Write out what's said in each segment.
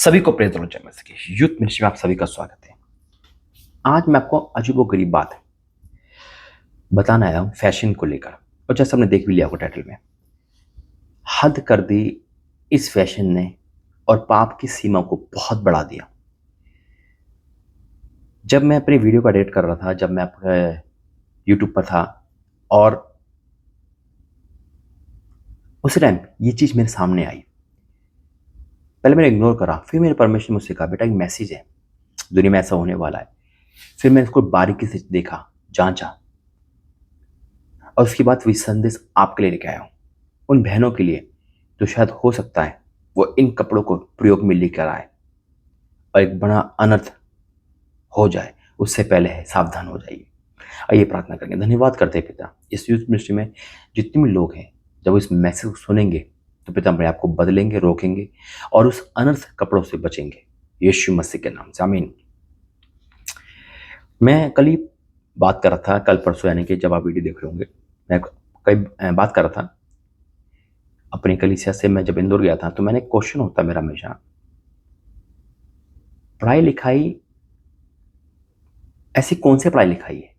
सभी को प्रेज जय मसीह की यूथ मिनिस्ट्री में आप सभी का स्वागत है। आज मैं आपको अजीबोगरीब बात बताना आया हूँ फैशन को लेकर। और जैसे हमने देख भी लिया होगा टाइटल में, हद कर दी इस फैशन ने और पाप की सीमा को बहुत बढ़ा दिया। जब मैं अपनी वीडियो का एडिट कर रहा था, जब मैं अपने यूट्यूब पर था, और उस टाइम ये चीज़ मेरे सामने आई, पहले मैंने इग्नोर करा। फिर मेरे परमेश्वर ने मुझसे कहा, बेटा एक मैसेज है, दुनिया में ऐसा होने वाला है। फिर मैंने इसको बारीकी से देखा, जांचा, और उसके बाद वही संदेश आपके लिए लेके आया हूँ, उन बहनों के लिए तो शायद हो सकता है वो इन कपड़ों को प्रयोग में लेकर आए और एक बड़ा अनर्थ हो जाए। उससे पहले है सावधान हो जाइए। आइए प्रार्थना करेंगे। धन्यवाद करते हैं पिता, इस यूथ मिनिस्ट्री में जितने भी लोग हैं, जब इस मैसेज को सुनेंगे तो पिता अपने आपको बदलेंगे, रोकेंगे और उस अनर्थ कपड़ों से बचेंगे, यीशु मसीह के नाम से आमीन। मैं कल ही बात कर रहा था, कल परसों यानी कि जब आप वीडियो देख रहे होंगे, मैं कई बात कर रहा था अपनी कलीसिया से। मैं जब इंदौर गया था तो मैंने क्वेश्चन होता मेरा हमेशा, पढ़ाई लिखाई ऐसी कौन सी पढ़ाई लिखाई है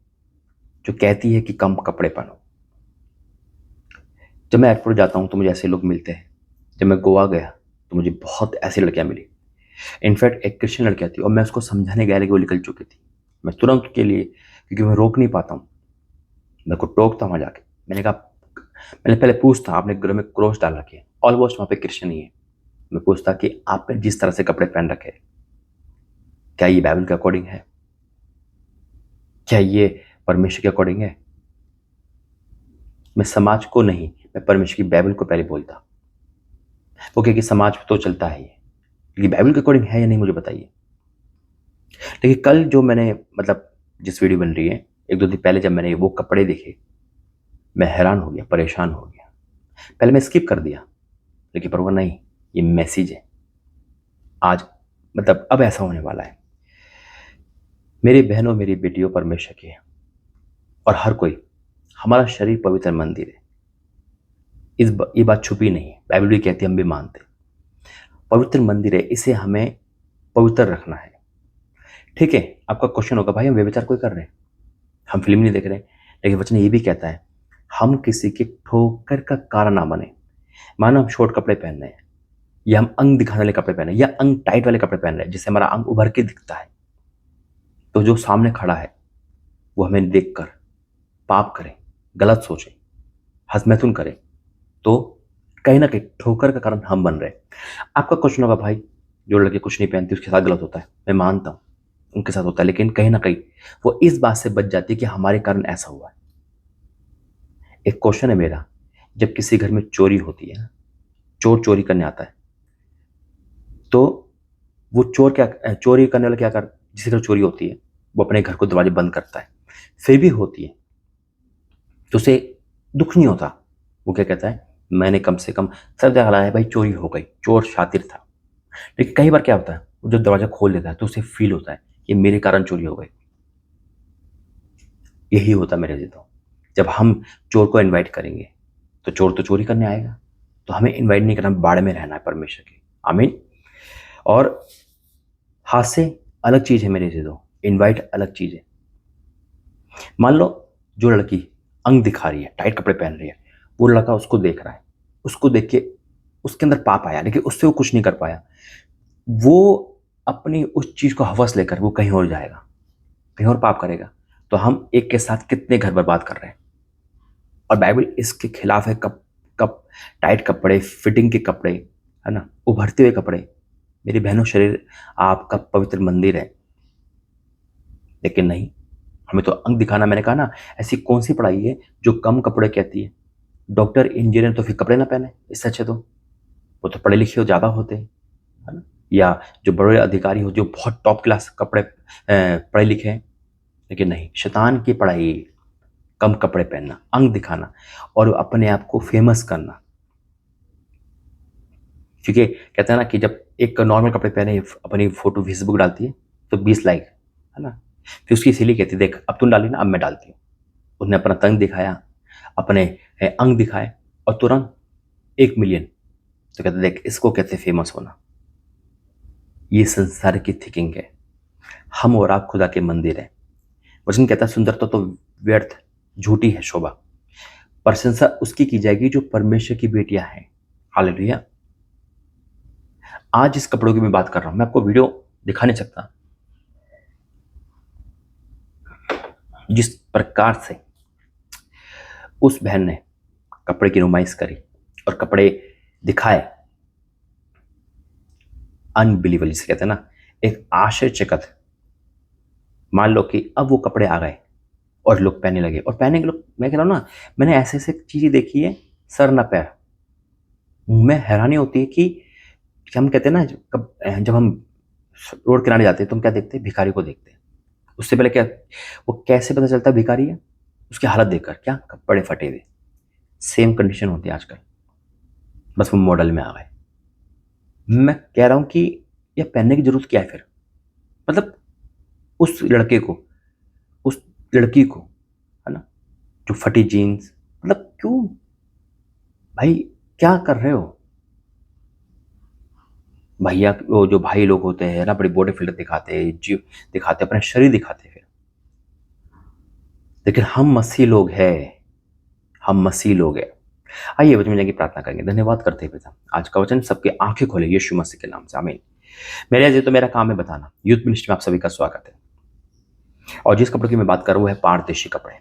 जो कहती है कि कम कपड़े पहनो। जब मैं एयरपोर्ट जाता हूँ तो मुझे ऐसे लोग मिलते हैं। जब मैं गोवा गया तो मुझे बहुत ऐसी लड़कियां मिली। इनफैक्ट एक क्रिश्चियन लड़कियां थी और मैं उसको समझाने गया लेकिन वो निकल चुकी थी। मैं तुरंत के लिए, क्योंकि मैं रोक नहीं पाता हूँ, मैं को टोकता वहां जाके। मैंने कहा, मैंने पहले पूछता, आपने घर में क्रॉस डाल रखे हैं, ऑलमोस्ट वहां पे क्रिश्चियन ही है। मैं पूछता कि आपने जिस तरह से कपड़े पहन रखे हैं, क्या ये बाइबल के अकॉर्डिंग है? क्या ये परमेश्वर के अकॉर्डिंग है? मैं समाज को नहीं, मैं परमेश्वर की बाइबल को पहले बोलता। वो कहे कि समाज तो चलता है ये, लेकिन बाइबल के अकॉर्डिंग है या नहीं मुझे बताइए। लेकिन कल जो मैंने, मतलब जिस वीडियो बन रही है, एक दो दिन पहले जब मैंने वो कपड़े देखे, मैं हैरान हो गया, परेशान हो गया। पहले मैं स्किप कर दिया, लेकिन पर नहीं, ये मैसेज है आज, मतलब अब ऐसा होने वाला है। मेरी बहनों, मेरी बेटियों, परमेश्वर की है और हर कोई, हमारा शरीर पवित्र मंदिर है। ये बात छुपी नहीं है, बाइबल भी कहती है, हम भी मानते हैं पवित्र मंदिर है, इसे हमें पवित्र रखना है। ठीक है, आपका क्वेश्चन होगा, भाई हम व्यभिचार कोई कर रहे हैं, हम फिल्म नहीं देख रहे, लेकिन वचन ये भी कहता है हम किसी की ठोकर का कारण ना बने। मानो हम शॉर्ट कपड़े पहन रहे हैं, या हम अंग दिखाने वाले कपड़े पहन रहे हैं, या अंग टाइट वाले कपड़े पहन रहे हैं जिससे हमारा अंग उभर के दिखता है, तो जो सामने खड़ा है वो हमें देखकर पाप करे, गलत सोचे, हस्तमैथुन करे, तो कहीं ना कहीं ठोकर का कारण हम बन रहे हैं। आपका क्वेश्चन होगा, भाई जो लड़के कुछ नहीं पहनती उसके साथ गलत होता है। मैं मानता हूं उनके साथ होता है, लेकिन कहीं ना कहीं वो इस बात से बच जाती है कि हमारे कारण ऐसा हुआ है। एक क्वेश्चन है मेरा, जब किसी घर में चोरी होती है, चोर चोरी करने आता है, तो वो चोर क्या, चोरी करने वाला क्या कर, जिसके घर चोरी होती है वो अपने घर को दरवाजे बंद करता है, फिर भी होती है तो उसे दुख नहीं होता। वो क्या कहता है, मैंने कम से कम सर जगह है, भाई चोरी हो गई, चोर शातिर था। लेकिन कई बार क्या होता है, वो जब दरवाजा खोल देता है तो उसे फील होता है कि मेरे कारण चोरी हो गई। यही होता मेरे से, तो जब हम चोर को इनवाइट करेंगे तो चोर तो चोरी करने आएगा, तो हमें इनवाइट नहीं करना, बाड़े में रहना है परमेश्वर के। आमीन। और हाथ से अलग चीज है मेरे से, तो इनवाइट अलग चीज है। मान लो जो लड़की अंग दिखा रही है, टाइट कपड़े पहन रही है, वो लड़का उसको देख रहा है, उसको देख के उसके अंदर पाप आया, लेकिन उससे वो कुछ नहीं कर पाया। वो अपनी उस चीज को हवस लेकर वो कहीं और जाएगा, कहीं और पाप करेगा। तो हम एक के साथ कितने घर बर्बाद कर रहे हैं। और बाइबल इसके खिलाफ है। कब कब टाइट कपड़े, फिटिंग के कपड़े, है ना, उभरते हुए कपड़े। मेरी बहनों, शरीर आपका पवित्र मंदिर है, लेकिन नहीं, हमें तो अंग दिखाना। मैंने कहा ना, ऐसी कौन सी पढ़ाई है जो कम कपड़े कहती है? डॉक्टर, इंजीनियर तो फिर कपड़े ना पहने, इससे अच्छे तो वो तो पढ़े लिखे हो ज्यादा होते हैं, है ना। या जो बड़े अधिकारी हो, जो बहुत टॉप क्लास कपड़े पढ़े लिखे हैं। लेकिन नहीं, शैतान की पढ़ाई कम कपड़े पहनना, अंग दिखाना और अपने आप को फेमस करना। क्योंकि कहते हैं ना कि जब एक नॉर्मल कपड़े पहने अपनी फोटो फेसबुक डालती है तो 20 लाइक, है ना। फिर उसकी इसीलिए कहती है, देख अब तुम डाली ना, अब मैं डालती हूँ। उसने अपना तंग दिखाया, अपने अंग दिखाए, और तुरंत 1 मिलियन। तो कहते देख, इसको कहते फेमस होना। ये संसार की थिंकिंग है। हम और आप खुदा के मंदिर हैं। वचन कहता है सुंदरता तो व्यर्थ झूठी है शोभा, प्रशंसा उसकी की जाएगी जो परमेश्वर की बेटियां हैं। हालेलुया। आज इस कपड़ों की मैं बात कर रहा हूं, मैं आपको वीडियो दिखा नहीं सकता। जिस प्रकार से उस बहन ने कपड़े की नुमाइश करी और कपड़े दिखाए, अनबिलीवेबल जिसे कहते हैं ना, एक आश्चर्यचकित। मान लो कि अब वो कपड़े आ गए और लोग पहनने लगे, और पहने के लोग, मैं कह रहा हूं ना, मैंने ऐसे ऐसे चीजें देखी है, सर ना पैर। मैं हैरानी होती है कि हम कहते हैं ना, जब हम रोड किनारे जाते हैं तो हम क्या देखते हैं? भिखारी को देखते हैं। उससे पहले क्या, वो कैसे पता चलता है भिखारी है? उसकी हालत देखकर, क्या कपड़े फटे हुए। सेम कंडीशन होती है आजकल, बस वो मॉडल में आ गए। मैं कह रहा हूं कि यह पहनने की जरूरत क्या है फिर? मतलब उस लड़के को, उस लड़की को, है ना, जो फटी जीन्स, मतलब क्यों भाई? क्या कर रहे हो भैया? वो जो भाई लोग होते हैं ना, बड़ी बॉडी फिल्टर दिखाते हैं, जीव दिखाते, अपने शरीर दिखाते हैं फिर। लेकिन हम मसीह लोग हैं, हम मसीह लोग हैं। आइए वचन में जाके प्रार्थना करेंगे। धन्यवाद करते हैं पिता, आज का वचन सबके आंखें खोले यीशु मसीह के नाम से, आमीन। मेरे आज ये तो मेरा काम है बताना। यूथ मिनिस्ट्री में आप सभी का स्वागत है। और जिस कपड़े की मैं बात कर रहा हूं वो है पारदर्शी कपड़े,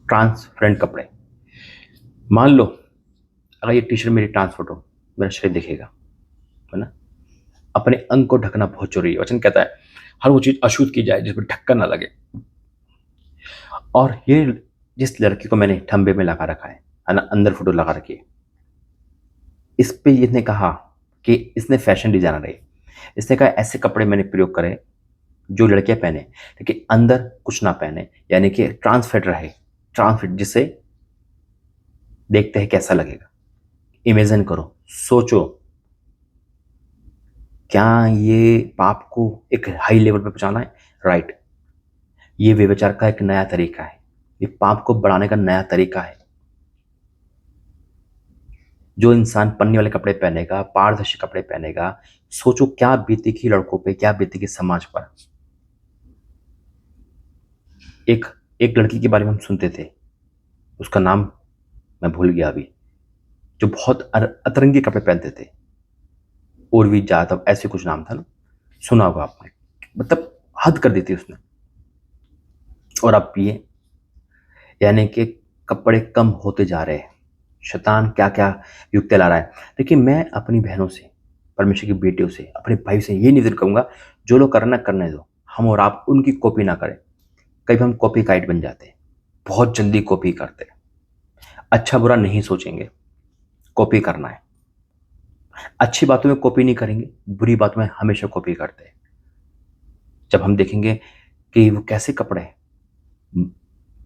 ट्रांसपेरेंट कपड़े। मान लो अगर ये टी शर्ट मेरी ट्रांसपेरेंट हो, मेरा शरीर दिखेगा, है ना। अपने अंग को ढकना बहुत जरूरी है। वचन कहता है हर वो चीज अशुद्ध की जाए जिसमें ढक्कन ना लगे। और ये जिस लड़की को मैंने ठंबे में लगा रखा है ना, अंदर फोटो लगा रखी है, इस पे इसने कहा कि इसने फैशन डिजाइनर है। इसने कहा ऐसे कपड़े मैंने प्रयोग करे जो लड़कियां पहने, लेकिन अंदर कुछ ना पहने, यानी कि ट्रांसफिट रहे। ट्रांसफिट जिसे देखते हैं कैसा लगेगा। इमेजिन करो, सोचो, क्या ये पाप को एक हाई लेवल पे पहुंचाना है? राइट। ये व्यभिचार का एक नया तरीका है, ये पाप को बढ़ाने का नया तरीका है। जो इंसान पन्नी वाले कपड़े पहनेगा, पारदर्शी कपड़े पहनेगा, सोचो क्या बीतेगी लड़कों पे, क्या बीतेगी समाज पर। एक एक लड़की के बारे में हम सुनते थे, उसका नाम मैं भूल गया अभी, जो बहुत अतरंगी कपड़े पहनते थे, उर्वी जाधव ऐसे कुछ नाम था ना, सुना होगा आपने। मतलब हद कर दी थी उसने। और अब ये, यानी कि कपड़े कम होते जा रहे हैं। शैतान क्या क्या युक्ति ला रहा है। देखिए, मैं अपनी बहनों से, परमेश्वर की बेटियों से, अपने भाई से ये निवेदन करूंगा, जो लोग करना करने दो, हम और आप उनकी कॉपी ना करें। कई बार हम कॉपी काइट बन जाते हैं, बहुत जल्दी कॉपी करते हैं। अच्छा बुरा नहीं सोचेंगे, कॉपी करना है। अच्छी बातों में कॉपी नहीं करेंगे, बुरी बातों में हमेशा कॉपी करते हैं। जब हम देखेंगे कि वो कैसे कपड़े हैं,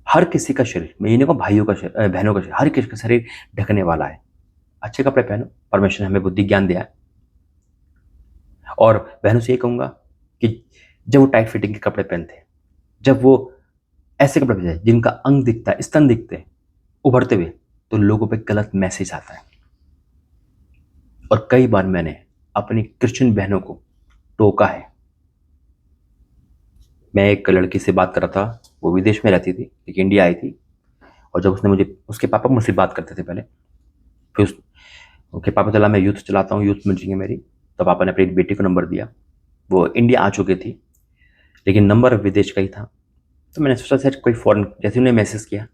हर किसी का शरीर, मैं ये नहीं कहूँ भाइयों का शरीर, बहनों का शरीर, हर किसी का शरीर ढकने वाला है। अच्छे कपड़े पहनो, परमेश्वर ने हमें बुद्धि ज्ञान दिया है। और बहनों से ये कहूंगा कि जब वो टाइट फिटिंग के कपड़े पहनते हैं, जब वो ऐसे कपड़े पहनते हैं जिनका अंग दिखता है, स्तन दिखते हैं उभरते हुए, तो लोगों पे गलत मैसेज आता है। और कई बार मैंने अपनी क्रिश्चियन बहनों को टोका है। मैं एक लड़की से बात कर रहा था, वो विदेश में रहती थी लेकिन इंडिया आई थी। और जब उसने मुझे, उसके पापा मुझसे बात करते थे पहले, फिर उसके पापा चला मैं यूथ चलाता हूँ, यूथ मीटिंग है मेरी, तो पापा ने अपनी एक बेटी को नंबर दिया। वो इंडिया आ चुकी थी लेकिन नंबर विदेश का ही था। तो मैंने सोचा सर कोई फॉरेन, जैसे उन्हें मैसेज किया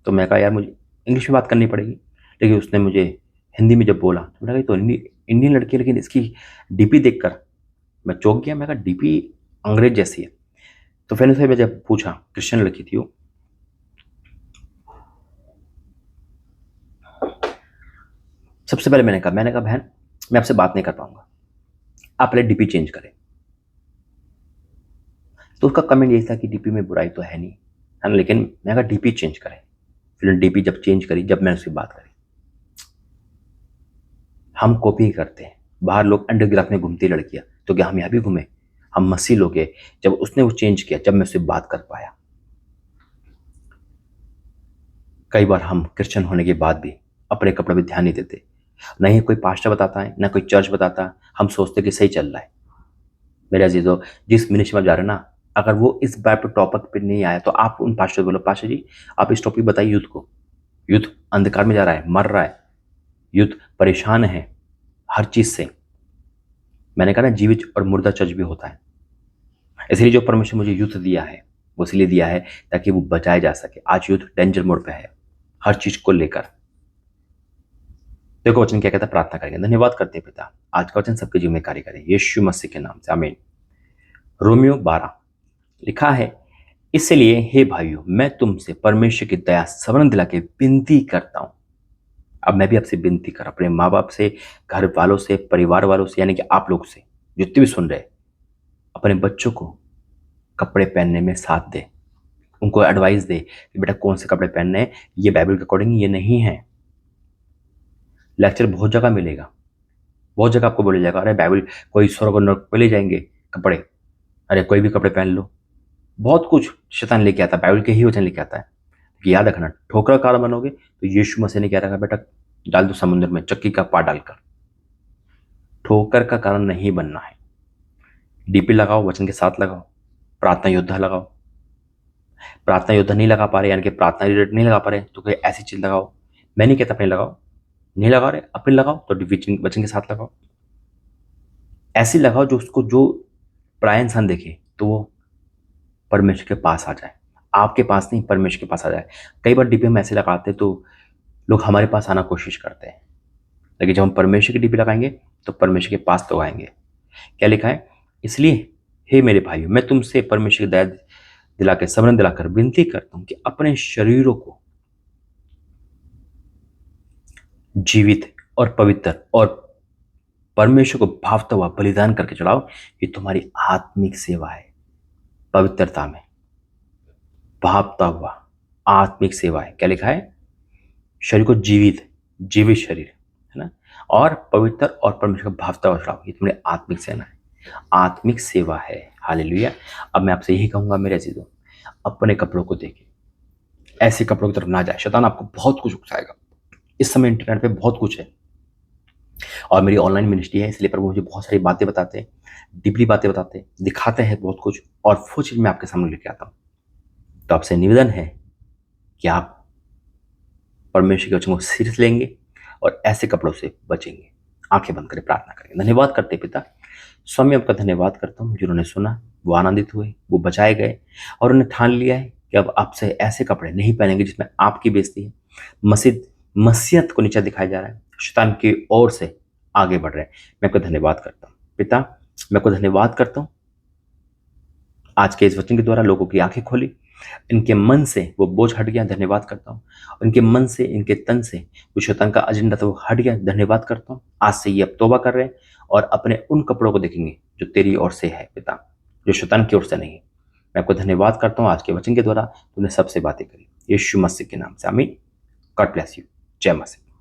तो मैं कहा यार मुझे इंग्लिश में बात करनी पड़ेगी। लेकिन उसने मुझे हिंदी में जब बोला तो मैंने कहा तो इंडियन लड़की है, लेकिन इसकी डीपी देखकर मैं चौंक गया। मैं कहा डीपी अंग्रेज जैसी है। तो फिर उसे मैं जब पूछा, क्रिश्चियन लड़की थी वो, सबसे पहले मैंने कहा बहन मैं आपसे बात नहीं कर पाऊंगा, आप पहले डीपी चेंज करें। तो उसका कमेंट यही था कि डीपी में बुराई तो है नहीं, है ना, लेकिन मैं कहा डीपी चेंज करें। फिर डीपी जब चेंज करी, जब मैंने उससे बात करी, हम कॉपी करते हैं। बाहर लोग अंडरग्राफ में घूमती लड़कियां, तो क्या हम यहाँ भी घूमे? हम मसीह लोग हैं। जब उसने वो चेंज किया, जब मैं उससे बात कर पाया। कई बार हम क्रिश्चियन होने के बाद भी अपने कपड़े पे ध्यान नहीं देते। नहीं कोई पास्टर बताता है, ना कोई चर्च बताता, हम सोचते कि सही चल रहा है। मेरे अजीजों, जिस मिनिस्ट्री में आप जा रहे हैं ना, अगर वो इस बार पे टॉपिक पे नहीं आया तो आप उन पास्टर से बोलो, पास्टर जी आप इस टॉपिक बताइए यूथ को। यूथ अंधकार में जा रहा है, मर रहा है, यूथ परेशान है हर चीज से। मैंने कहा ना, जीवित और मुर्दा चर्च भी होता है। इसलिए जो परमेश्वर मुझे यूथ दिया है वो इसलिए दिया है ताकि वो बचाया जा सके। आज यूथ डेंजर मोड पे है हर चीज को लेकर। देखो वचन क्या कहता है, प्रार्थना करेंगे। धन्यवाद करते हैं पिता, आज का वचन सबके जीवन में कार्य करें यीशु मसीह के नाम से, आमीन। रोमियो 12 लिखा है, इसलिए हे भाइयों मैं तुमसे परमेश्वर की दया स्मरण दिला के विनती करता हूं। अब मैं भी आपसे विनती कर, अपने माँ बाप से, घर वालों से, परिवार वालों से, यानी कि आप लोग से जितने भी सुन रहे, अपने बच्चों को कपड़े पहनने में साथ दे, उनको एडवाइस दे कि बेटा कौन से कपड़े पहनने हैं, ये बाइबल के अकॉर्डिंग ये नहीं है। लेक्चर बहुत जगह मिलेगा, बहुत जगह आपको बोला जाएगा अरे बाइबल कोई स्वर्ग और नरक पे ले जाएंगे कपड़े, अरे कोई भी कपड़े पहन लो। बहुत कुछ शैतान लेके आता है, बाइबल के ही वचन लेके आता है। कि याद रखना, ठोकर का कारण बनोगे तो यीशु मसीह ने क्या रखा, बेटा डाल दो समुद्र में चक्की का पा डालकर। ठोकर का कारण नहीं बनना है। डीपी लगाओ, वचन के साथ लगाओ, प्रार्थना योद्धा लगाओ। प्रार्थना योद्धा नहीं लगा पा रहे, यानी कि प्रार्थना रिलेटेड नहीं लगा पा रहे, तो कोई ऐसी चीज लगाओ। मैं नहीं कहता अपने लगाओ, नहीं लगा रहे अपने लगाओ तो वचन के साथ लगाओ। ऐसी लगाओ जो उसको, जो प्राय इंसान देखे तो वो परमेश्वर के पास आ जाए, आपके पास नहीं परमेश्वर के पास आ जाए। कई बार डीपी हम ऐसे लगाते तो लोग हमारे पास आना कोशिश करते हैं, लेकिन जब हम परमेश्वर की डीपी लगाएंगे तो परमेश्वर के पास तो आएंगे। क्या लिखा है, इसलिए हे मेरे भाइयों मैं तुमसे परमेश्वर की दया दिला के स्मरण दिलाकर विनती करता हूं कि अपने शरीरों को जीवित और पवित्र और परमेश्वर को भावता हुआ बलिदान करके चढ़ाओ। ये तुम्हारी आत्मिक सेवा है। पवित्रता में भावता हुआ आत्मिक सेवा है। क्या लिखा है, शरीर को जीवित, जीवित शरीर है ना, और पवित्र और परमेश्वर को भावता हुआ चढ़ाओ। ये तुम्हारी आत्मिक सेना है, आत्मिक सेवा है। हालेलुया। अब मैं आपसे यही कहूंगा मेरे अजीजों, अपने कपड़ों को देखें, ऐसे कपड़ों की तरफ ना जाए। शैतान आपको बहुत कुछ उकसाएगा। इस समय इंटरनेट पे बहुत कुछ है, और मेरी ऑनलाइन मिनिस्ट्री है, इसलिए प्रभु मुझे बहुत सारी बातें बताते हैं, डीपली बातें बताते हैं, दिखाते हैं बहुत कुछ, और वो चीज मैं आपके सामने लेके आता हूँ। तो आपसे निवेदन है कि आप परमेश्वर के वचन को सीरियस लेंगे और ऐसे कपड़ों से बचेंगे। आंखें बंद करें, प्रार्थना करेंगे। धन्यवाद करते पिता, स्वामी आपका धन्यवाद करता हूँ, जिन्होंने सुना वो आनंदित हुए, वो बचाए गए, और उन्होंने ठान लिया है कि अब आपसे ऐसे कपड़े नहीं पहनेंगे जिसमें आपकी बेइज्जती है, मसीहत को नीचा दिखाया जा रहा है, शैतान की ओर से आगे बढ़ रहे हैं। मैं आपका धन्यवाद करता हूँ पिता, मैं आपको धन्यवाद करता हूँ आज के इस वचन के द्वारा लोगों की आंखें खोली, इनके मन से वो बोझ हट गया। धन्यवाद करता हूँ, इनके मन से, इनके तन से वो शैतान का एजेंडा था वो हट गया। धन्यवाद करता हूँ, आज से ये अब तौबा कर रहे हैं और अपने उन कपड़ों को देखेंगे जो तेरी ओर से है पिता, जो शैतान की ओर से नहीं। मैं आपको धन्यवाद करता हूँ आज के वचन के द्वारा तूने सबसे बातें करी, यीशु मसीह के नाम से, आमीन। God bless you. जय मसीह।